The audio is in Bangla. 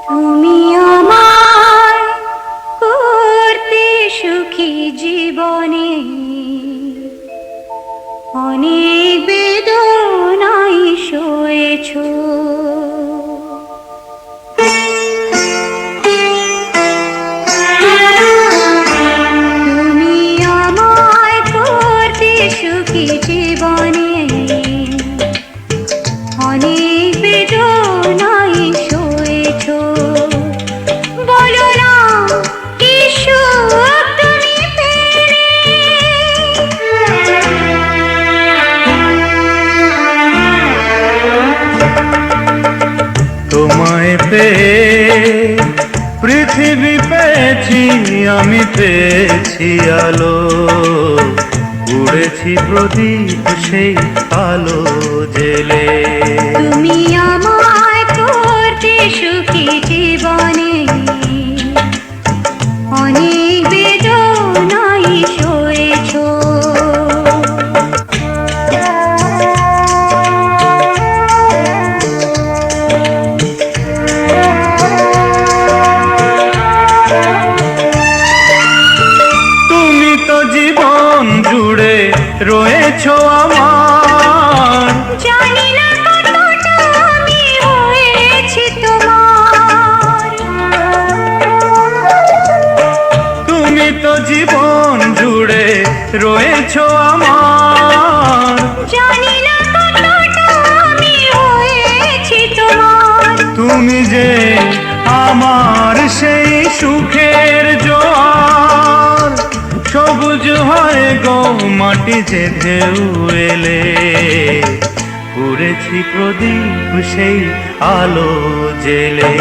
তুমি আমার করতে সুখী জীবনে অনেক বেদনায় সয়েছো। তুমি আমায় করতে সুখী জীবনে অনেক বেদনায় সয়েছো। বলো না কি সুখ তুমি পেলে, তোমায় পেয়ে পৃথিবী পেয়েছি, আমি পেয়েছি আলো। উড়েছি প্রদীপ সেই আলো জেলে। তুমি আমায় করতে সুখী জীবনে অনেক বেদনায় সয়েছো। তুমি তো জীবন জুড়ে রয়েছো আমার, জানি না কতটা আমি হয়েছি তোমার। তুমি তো জীবন জুড়ে রয়েছো আমার, জানি না কতটা আমি হয়েছি তোমার। তুমি যে আমার সেই সুখের জোয়ার। সবুজ হয় গো মাটি যে ঢেউ এলে, উড়েছি প্রদীপ সেই আলো জেলে।